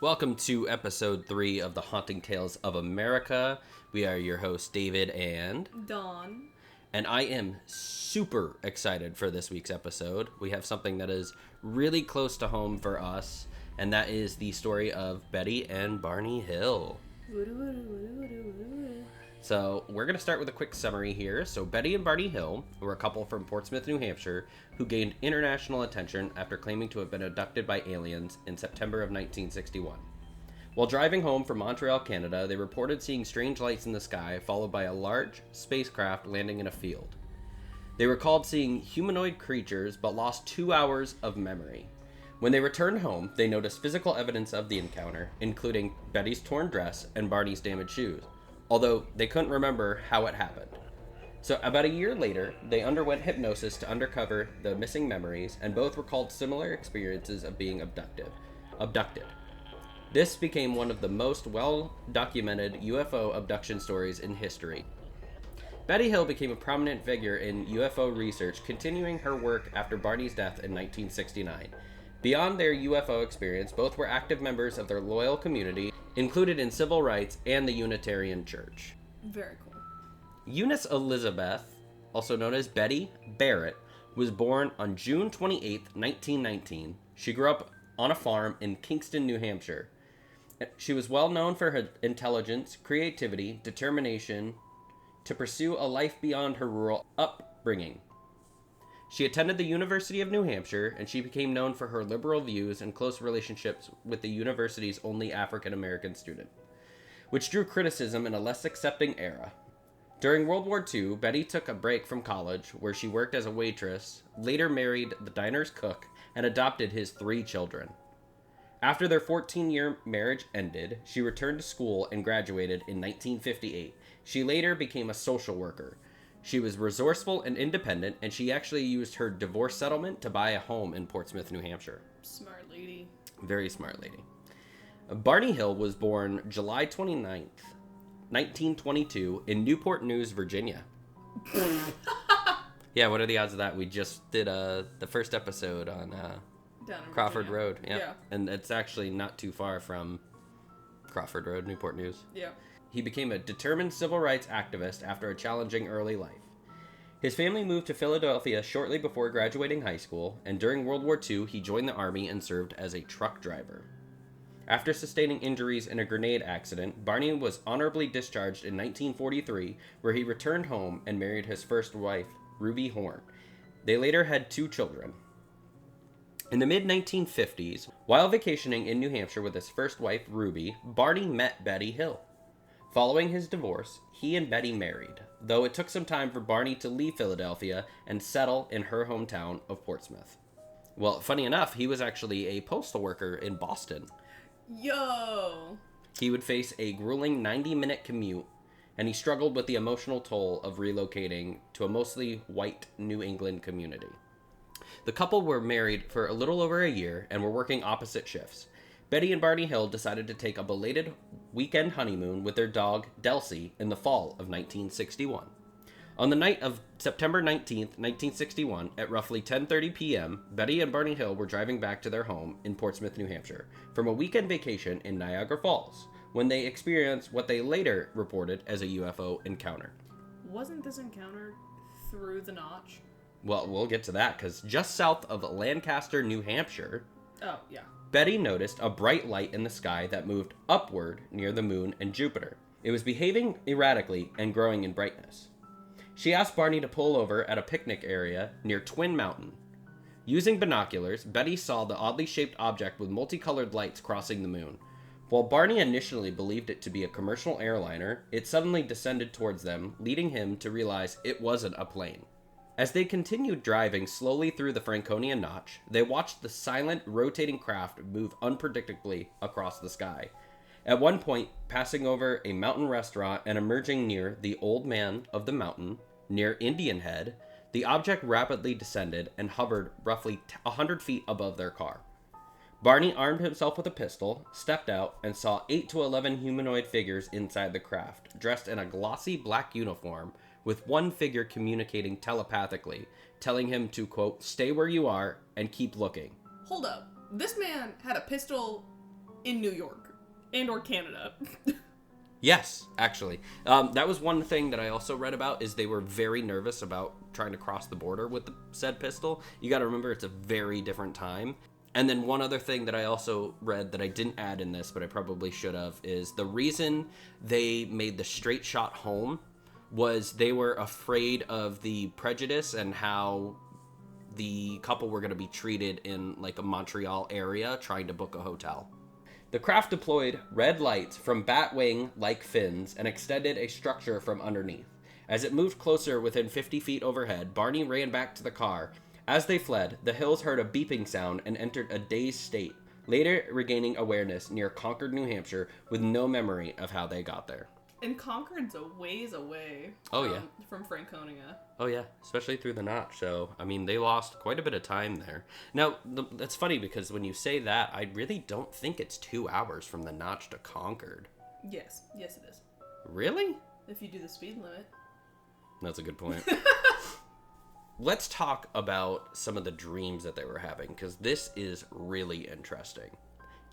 Welcome to episode 3 of the Haunting Tales of America. We are your hosts, David and Dawn. And I am super excited for this week's episode. We have something that is really close to home for us, and that is the story of Betty and Barney Hill. So we're going to start with a quick summary here. So Betty and Barney Hill were a couple from Portsmouth, New Hampshire, who gained international attention after claiming to have been abducted by aliens in September of 1961. While driving home from Montreal, Canada, they reported seeing strange lights in the sky, followed by a large spacecraft landing in a field. They recalled seeing humanoid creatures, but lost 2 hours of memory. When they returned home, they noticed physical evidence of the encounter, including Betty's torn dress and Barney's damaged shoes, although they couldn't remember how it happened. So about a year later, they underwent hypnosis to uncover the missing memories, and both recalled similar experiences of being abducted. This became one of the most well-documented UFO abduction stories in history. Betty Hill became a prominent figure in UFO research, continuing her work after Barney's death in 1969. Beyond their UFO experience, both were active members of their loyal community, included in civil rights and the Unitarian Church. Very cool. Eunice Elizabeth, also known as Betty Barrett, was born on June 28, 1919. She grew up on a farm in Kingston, New Hampshire. She was well known for her intelligence, creativity, determination to pursue a life beyond her rural upbringing. She attended the University of New Hampshire, and she became known for her liberal views and close relationships with the university's only African-American student, which drew criticism in a less accepting era. During World War II, Betty took a break from college, where she worked as a waitress, later married the diner's cook, and adopted his 3 children. After their 14-year marriage ended, she returned to school and graduated in 1958. She later became a social worker. She was resourceful and independent, and she actually used her divorce settlement to buy a home in Portsmouth, New Hampshire. Smart lady. Very smart lady. Barney Hill was born July 29th, 1922, in Newport News, Virginia. Yeah, what are the odds of that? We just did the first episode on Crawford Virginia. Road. Yeah. And it's actually not too far from Crawford Road, Newport News. Yeah. He became a determined civil rights activist after a challenging early life. His family moved to Philadelphia shortly before graduating high school, and during World War II, he joined the Army and served as a truck driver. After sustaining injuries in a grenade accident, Barney was honorably discharged in 1943, where he returned home and married his first wife, Ruby Horn. They later had 2 children. In the mid-1950s, while vacationing in New Hampshire with his first wife, Ruby, Barney met Betty Hill. Following his divorce, he and Betty married, though it took some time for Barney to leave Philadelphia and settle in her hometown of Portsmouth. Well, funny enough, he was actually a postal worker in Boston. Yo! He would face a grueling 90-minute commute, and he struggled with the emotional toll of relocating to a mostly white New England community. The couple were married for a little over a year and were working opposite shifts. Betty and Barney Hill decided to take a belated weekend honeymoon with their dog, Delcy, in the fall of 1961. On the night of September 19th, 1961, at roughly 10:30 p.m., Betty and Barney Hill were driving back to their home in Portsmouth, New Hampshire, from a weekend vacation in Niagara Falls, when they experienced what they later reported as a UFO encounter. Wasn't this encounter through the notch? Well, we'll get to that, because just south of Lancaster, New Hampshire, Oh, yeah. Betty noticed a bright light in the sky that moved upward near the moon and Jupiter. It was behaving erratically and growing in brightness. She asked Barney to pull over at a picnic area near Twin Mountain. Using binoculars, Betty saw the oddly shaped object with multicolored lights crossing the moon. While Barney initially believed it to be a commercial airliner, it suddenly descended towards them, leading him to realize it wasn't a plane. As they continued driving slowly through the Franconian Notch, they watched the silent, rotating craft move unpredictably across the sky. At one point, passing over a mountain restaurant and emerging near the Old Man of the Mountain, near Indian Head, the object rapidly descended and hovered roughly 100 feet above their car. Barney armed himself with a pistol, stepped out, and saw 8 to 11 humanoid figures inside the craft, dressed in a glossy black uniform, with one figure communicating telepathically, telling him to, quote, "stay where you are and keep looking." Hold up. This man had a pistol in New York and or Canada. Yes, actually. That was one thing that I also read about, is they were very nervous about trying to cross the border with the said pistol. You got to remember, it's a very different time. And then one other thing that I also read that I didn't add in this, but I probably should have, is the reason they made the straight shot home was they were afraid of the prejudice and how the couple were going to be treated in like a Montreal area trying to book a hotel. The craft deployed red lights from bat-wing-like fins and extended a structure from underneath. As it moved closer within 50 feet overhead, Barney ran back to the car. As they fled, the Hills heard a beeping sound and entered a dazed state, later regaining awareness near Concord, New Hampshire, with no memory of how they got there. And Concord's a ways away from Franconia. Oh, yeah, especially through the Notch. So, I mean, they lost quite a bit of time there. Now, that's funny because when you say that, I really don't think it's 2 hours from the Notch to Concord. Yes it is. Really? If you do the speed limit. That's a good point. Let's talk about some of the dreams that they were having, because this is really interesting.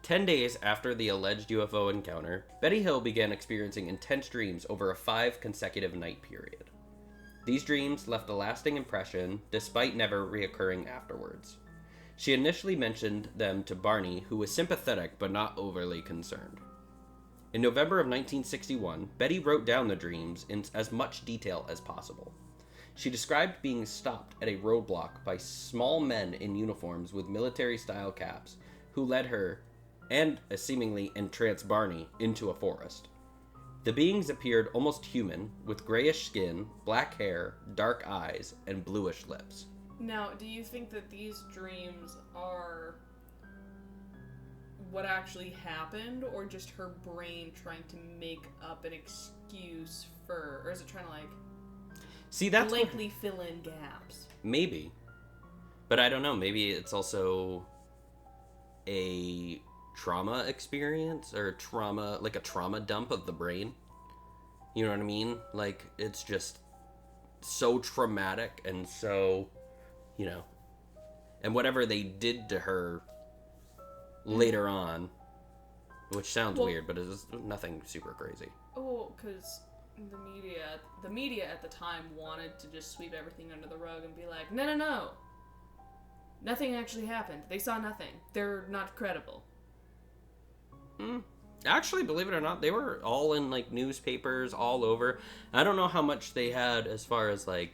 10 days after the alleged UFO encounter, Betty Hill began experiencing intense dreams over a 5 consecutive night period. These dreams left a lasting impression, despite never reoccurring afterwards. She initially mentioned them to Barney, who was sympathetic but not overly concerned. In November of 1961, Betty wrote down the dreams in as much detail as possible. She described being stopped at a roadblock by small men in uniforms with military-style caps, who led her and a seemingly entranced Barney into a forest. The beings appeared almost human, with grayish skin, black hair, dark eyes, and bluish lips. Now, do you think that these dreams are what actually happened, or just her brain trying to make up an excuse for, or is it trying to blankly fill in gaps? Maybe. But I don't know, maybe it's also a trauma experience, or a trauma dump of the brain. You know what I mean? Like, it's just so traumatic and so, and whatever they did to her later on, which sounds weird, but it's nothing super crazy. Oh, because the media at the time wanted to just sweep everything under the rug and be like, no, nothing actually happened. They saw nothing. They're not credible. Actually, believe it or not, they were all in newspapers all over. I don't know how much they had as far as men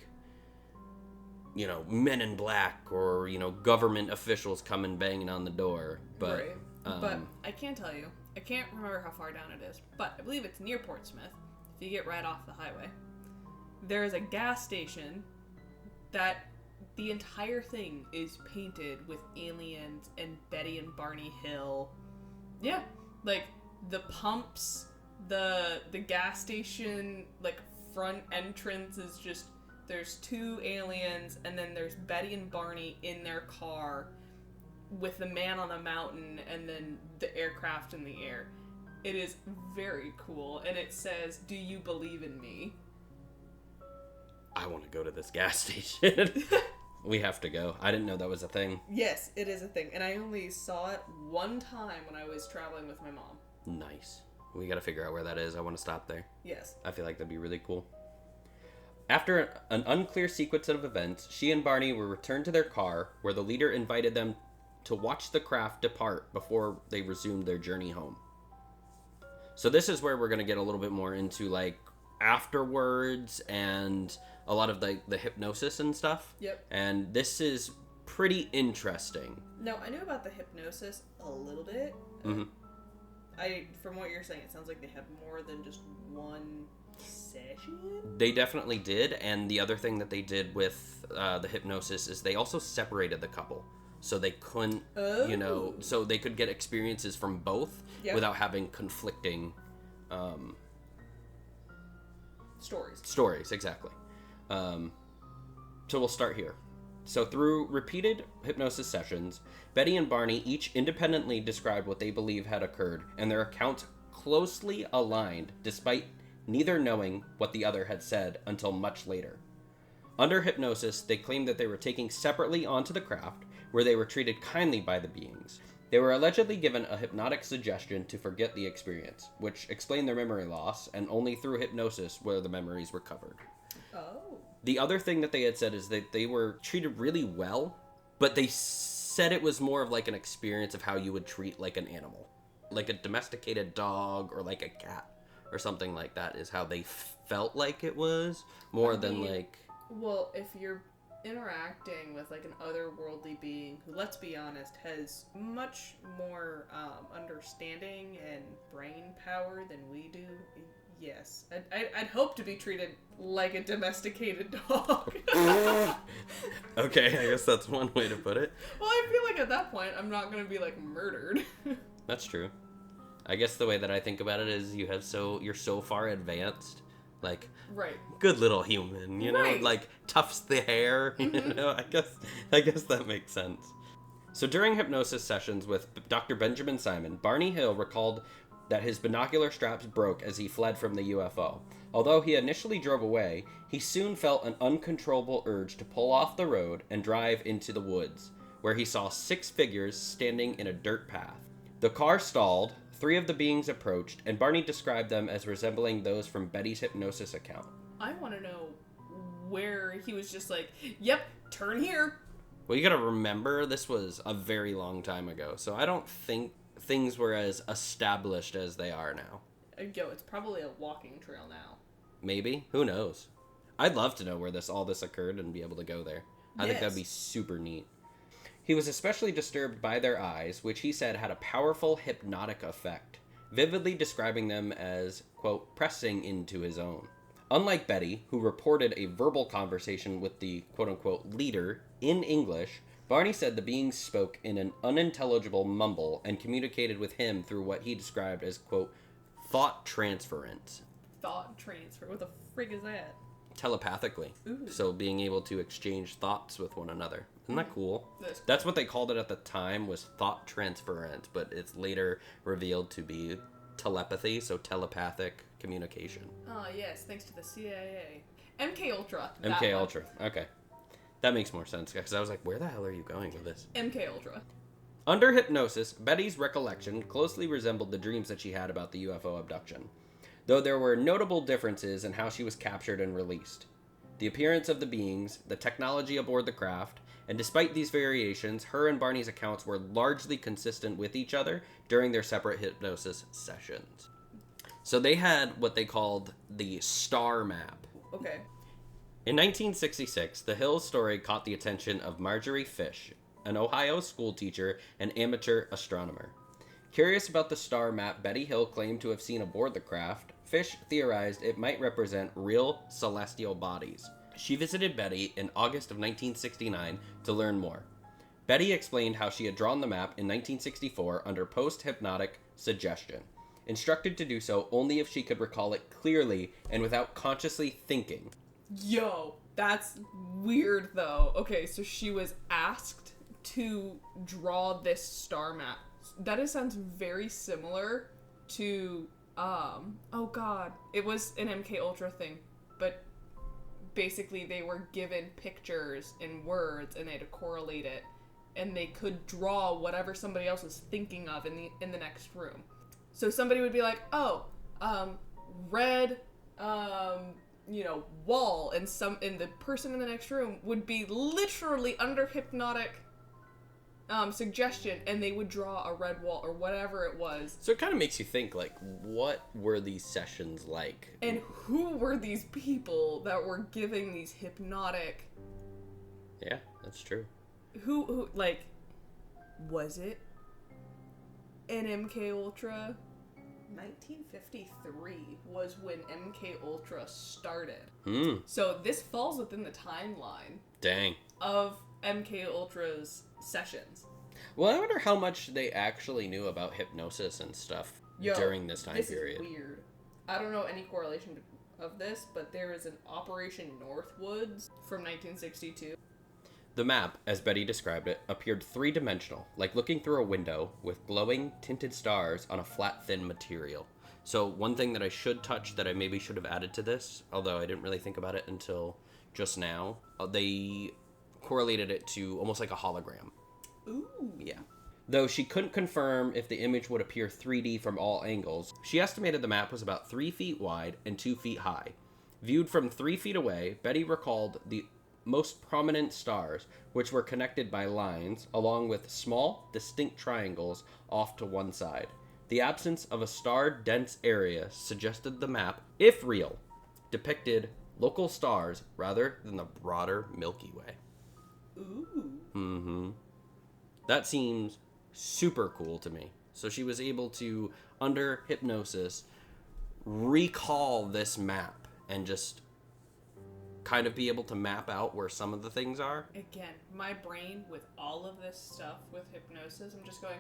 in black or government officials coming banging on the door, but right. But I can tell you, I can't remember how far down it is, but I believe it's near Portsmouth. If you get right off the highway, there is a gas station that the entire thing is painted with aliens and Betty and Barney Hill. Yeah. The pumps, the gas station, front entrance is just, there's 2 aliens, and then there's Betty and Barney in their car with the man on the mountain, and then the aircraft in the air. It is very cool, and it says, "Do you believe in me?" I want to go to this gas station. We have to go. I didn't know that was a thing. Yes, it is a thing. And I only saw it one time when I was traveling with my mom. Nice. We got to figure out where that is. I want to stop there. Yes. I feel like that'd be really cool. After an unclear sequence of events, she and Barney were returned to their car, where the leader invited them to watch the craft depart before they resumed their journey home. So this is where we're going to get a little bit more into afterwards and a lot of the hypnosis and stuff. Yep. And this is pretty interesting. No, I knew about the hypnosis a little bit. Mm-hmm. From what you're saying, it sounds like they had more than just one session? They definitely did, and the other thing that they did with the hypnosis is they also separated the couple. So they couldn't, so they could get experiences from both without having conflicting Stories, exactly. So we'll start here. So through repeated hypnosis sessions, Betty and Barney each independently described what they believe had occurred, and their accounts closely aligned, despite neither knowing what the other had said until much later. Under hypnosis, they claimed that they were taken separately onto the craft, where they were treated kindly by the beings. They were allegedly given a hypnotic suggestion to forget the experience, which explained their memory loss, and only through hypnosis were the memories recovered. Oh. The other thing that they had said is that they were treated really well, but they said it was more of like an experience of how you would treat like an animal. Like a domesticated dog or like a cat or something like that is how they felt like it was, more than like... Well, if you're interacting with like an otherworldly being who, let's be honest, has much more understanding and brain power than we do, yes, I'd hope to be treated like a domesticated dog. Okay, I guess that's one way to put it. Well, I feel like at that point I'm not gonna be like murdered. That's true. I guess the way that I think about it is you're so far advanced, like, right, good little human, you know, right. Like tufts the hair, you know. I guess that makes sense. So during hypnosis sessions with Dr. Benjamin Simon, Barney Hill recalled that his binocular straps broke as he fled from the UFO. Although he initially drove away, he soon felt an uncontrollable urge to pull off the road and drive into the woods, where he saw 6 figures standing in a dirt path. The car stalled, 3 of the beings approached, and Barney described them as resembling those from Betty's hypnosis account. I want to know where he was just like, yep, turn here. Well, you gotta remember, this was a very long time ago, so I don't think things were as established as they are now. Yo, it's probably a walking trail now. Maybe? Who knows? I'd love to know where all this occurred and be able to go there. I think that'd be super neat. He was especially disturbed by their eyes, which he said had a powerful hypnotic effect, vividly describing them as, quote, pressing into his own. Unlike Betty, who reported a verbal conversation with the, quote-unquote, leader in English, Barney said the beings spoke in an unintelligible mumble and communicated with him through what he described as, quote, thought transference. Thought transfer? What the frig is that? Telepathically. Ooh. So being able to exchange thoughts with one another. Isn't that cool? That's cool. That's what they called it at the time, was thought transference, but it's later revealed to be telepathy, so telepathic communication. Oh, yes, thanks to the CIA. MK Ultra. MK Ultra. Okay. That makes more sense, because I was like, where the hell are you going with this? MK Ultra. Under hypnosis, Betty's recollection closely resembled the dreams that she had about the UFO abduction, though there were notable differences in how she was captured and released. The appearance of the beings, the technology aboard the craft, and despite these variations, her and Barney's accounts were largely consistent with each other during their separate hypnosis sessions. So they had what they called the star map. Okay. In 1966, the Hills story caught the attention of Marjorie Fish, an Ohio schoolteacher and amateur astronomer. Curious about the star map Betty Hill claimed to have seen aboard the craft, Fish theorized it might represent real celestial bodies. She visited Betty in August of 1969 to learn more. Betty explained how she had drawn the map in 1964 under post-hypnotic suggestion, instructed to do so only if she could recall it clearly and without consciously thinking. Yo, that's weird though. Okay, so she was asked to draw this star map. That sounds very similar to oh god, it was an MK Ultra thing, but basically they were given pictures and words and they had to correlate it, and they could draw whatever somebody else was thinking of in the next room. So somebody would be like, oh, red wall, and the person in the next room would be literally under hypnotic suggestion, and they would draw a red wall or whatever it was. So it kind of makes you think, like, what were these sessions like? And who were these people that were giving these hypnotic... Yeah, that's true. Who like, was it an MK Ultra? 1953 was when MK Ultra started. So this falls within the timeline. Dang. Of MK Ultra's sessions. Well, I wonder how much they actually knew about hypnosis and stuff during this time period. This is weird. I don't know any correlation of this, but there is an Operation Northwoods from 1962. The map, as Betty described it, appeared three-dimensional, like looking through a window with glowing, tinted stars on a flat, thin material. So one thing that I should touch that I maybe should have added to this, although I didn't really think about it until just now, they correlated it to almost like a hologram. Ooh. Yeah. Though she couldn't confirm if the image would appear 3D from all angles, she estimated the map was about 3 feet wide and 2 feet high. Viewed from 3 feet away, Betty recalled the most prominent stars, which were connected by lines, along with small, distinct triangles off to one side. The absence of a star-dense area suggested the map, if real, depicted local stars rather than the broader Milky Way. Ooh. Mm-hmm. That seems super cool to me. So she was able to, under hypnosis, recall this map and just kind of be able to map out where some of the things are. Again, my brain with all of this stuff with hypnosis, I'm just going,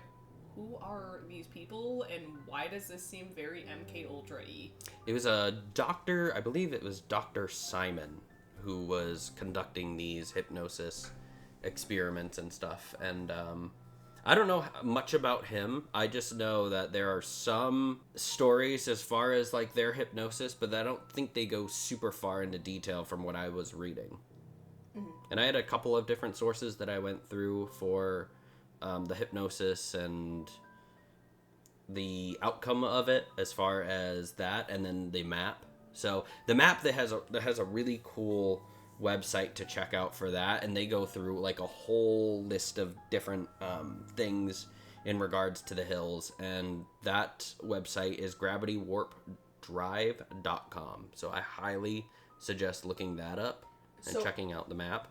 who are these people and why does this seem very MK Ultra E? It was a doctor, I believe it was Dr. Simon, who was conducting these hypnosis experiments and stuff. And I don't know much about him. I just know that there are some stories as far as like their hypnosis, but I don't think they go super far into detail from what I was reading. Mm-hmm. And I had a couple of different sources that I went through for the hypnosis and the outcome of it as far as that, and then the map. So the map that has a really cool website to check out for that, and they go through like a whole list of different things in regards to the hills, and that website is gravitywarpdrive.com. So I highly suggest looking that up and checking out the map.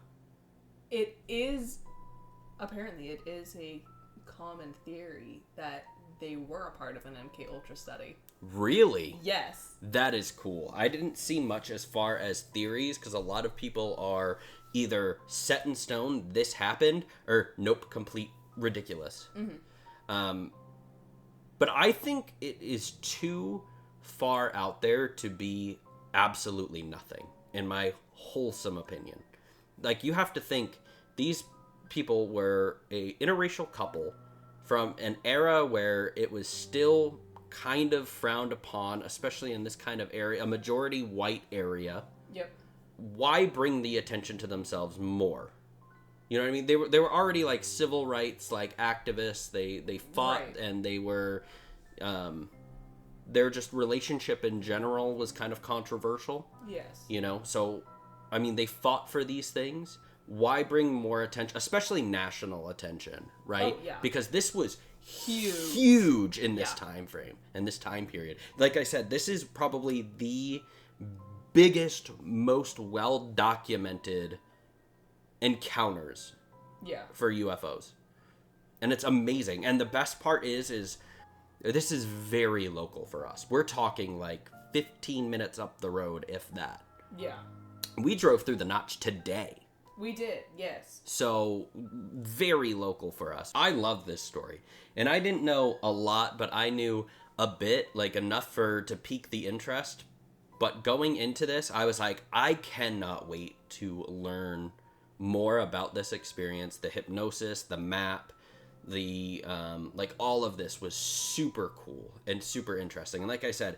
Apparently it is a common theory that they were a part of an MK Ultra study. Really? Yes. That is cool. I didn't see much as far as theories, because a lot of people are either set in stone, this happened, or nope, complete ridiculous. Mm-hmm. But I think it is too far out there to be absolutely nothing, in my wholesome opinion. Like, you have to think, these people were a interracial couple from an era where it was still kind of frowned upon, especially in this kind of area, a majority white area. Yep. Why bring the attention to themselves more? You know what I mean? They were already like civil rights like activists. They fought, right. And they were their just relationship in general was kind of controversial. Yes. You know, so I mean, they fought for these things. Why bring more attention, especially national attention, right? Oh, yeah. Because this was huge in this time frame, in this time period. Like I said, this is probably the biggest, most well-documented encounters for UFOs. And it's amazing. And the best part is this is very local for us. We're talking like 15 minutes up the road, if that. Yeah. We drove through the Notch today. We did, yes. So, very local for us. I love this story. And I didn't know a lot, but I knew a bit, like enough to pique the interest. But going into this, I was like, I cannot wait to learn more about this experience, the hypnosis, the map, the, like all of this was super cool and super interesting. And like I said,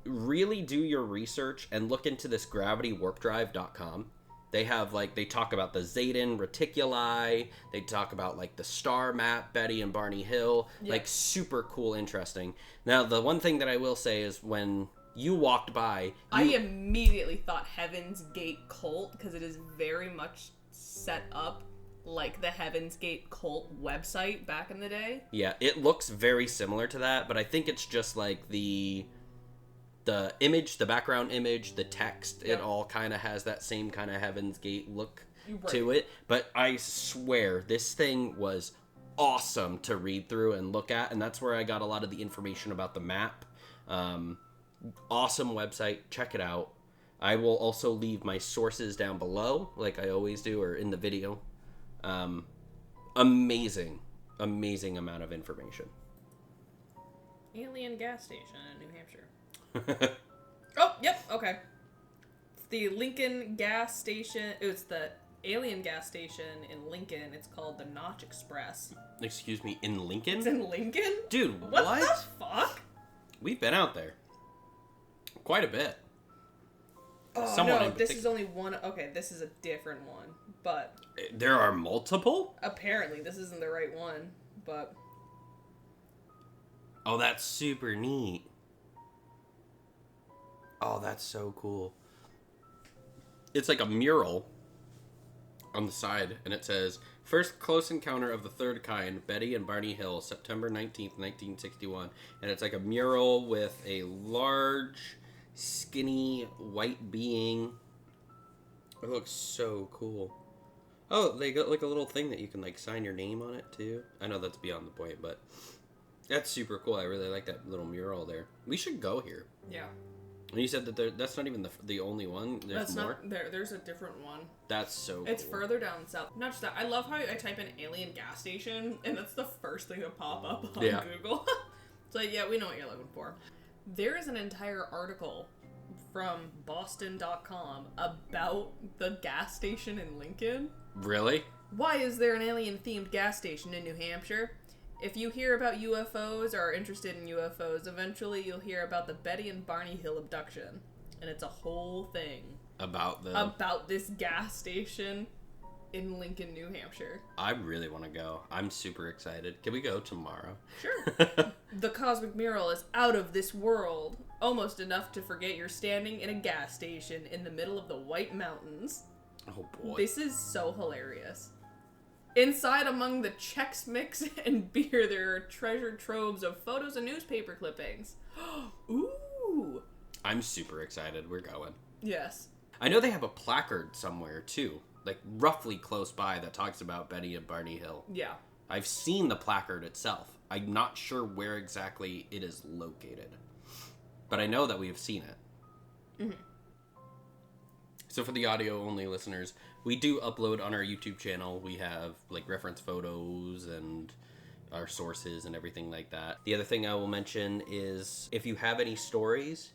really do your research and look into this gravitywarpdrive.com. They have, like, they talk about the Zayden Reticuli. They talk about, like, the star map, Betty and Barney Hill. Yep. Like, super cool, interesting. Now, the one thing that I will say is when you walked by... I immediately thought Heaven's Gate cult, because it is very much set up like the Heaven's Gate cult website back in the day. Yeah, it looks very similar to that, but I think it's just, like, the image, the background image, the text, It all kind of has that same kind of Heaven's Gate look to it. But I swear, this thing was awesome to read through and look at, and that's where I got a lot of the information about the map. Awesome website. Check it out. I will also leave my sources down below, like I always do, or in the video. Amazing amount of information. Alien gas station in New Hampshire. Oh, yep, okay. It's the Lincoln gas station. It's the alien gas station in Lincoln. It's called the Notch Express. Excuse me, in Lincoln? It's in Lincoln? Dude, what the fuck? We've been out there. Quite a bit. Oh, no, this is only one. Okay, this is a different one, but... There are multiple? Apparently, this isn't the right one, but... Oh, that's super neat. Oh, that's so cool. It's like a mural on the side, and it says, First Close Encounter of the Third Kind, Betty and Barney Hill, September 19th, 1961. And it's like a mural with a large, skinny, white being. It looks so cool. Oh, they got like a little thing that you can like sign your name on it too. I know that's beyond the point, but that's super cool. I really like that little mural there. We should go here. Yeah. And you said that that's not even the only one. There's more. There's a different one. That's so It's cool. further down south. Not just that. I love how I type in alien gas station, and that's the first thing that pop up on Google. It's like, yeah, we know what you're looking for. There is an entire article from Boston.com about the gas station in Lincoln. Really? Why is there an alien-themed gas station in New Hampshire? If you hear about UFOs or are interested in UFOs, eventually you'll hear about the Betty and Barney Hill abduction. And it's a whole thing. About this gas station in Lincoln, New Hampshire. I really want to go. I'm super excited. Can we go tomorrow? Sure. The cosmic mural is out of this world. Almost enough to forget you're standing in a gas station in the middle of the White Mountains. Oh boy. This is so hilarious. Inside, among the Chex Mix and beer, there are treasure troves of photos and newspaper clippings. Ooh! I'm super excited. We're going. Yes. I know they have a placard somewhere, too. Like, roughly close by that talks about Betty and Barney Hill. Yeah. I've seen the placard itself. I'm not sure where exactly it is located. But I know that we have seen it. Mm-hmm. So for the audio-only listeners, we do upload on our YouTube channel. We have, like, reference photos and our sources and everything like that. The other thing I will mention is if you have any stories,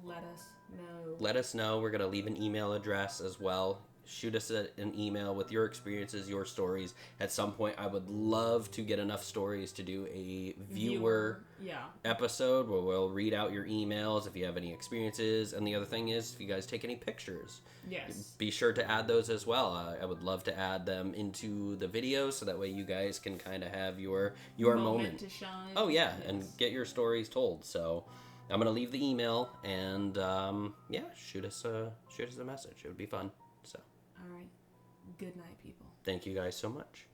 Let us know. let us know. We're going to leave an email address as well. Shoot us an email with your experiences, your stories. At some point, I would love to get enough stories to do a viewer episode where we'll read out your emails if you have any experiences. And the other thing is, if you guys take any pictures, Yes. be sure to add those as well. I would love to add them into the video so that way you guys can kind of have your moment to shine. Oh, yeah, and get your stories told. So I'm going to leave the email and, shoot us a message. It would be fun. So. All right. Good night, people. Thank you guys so much.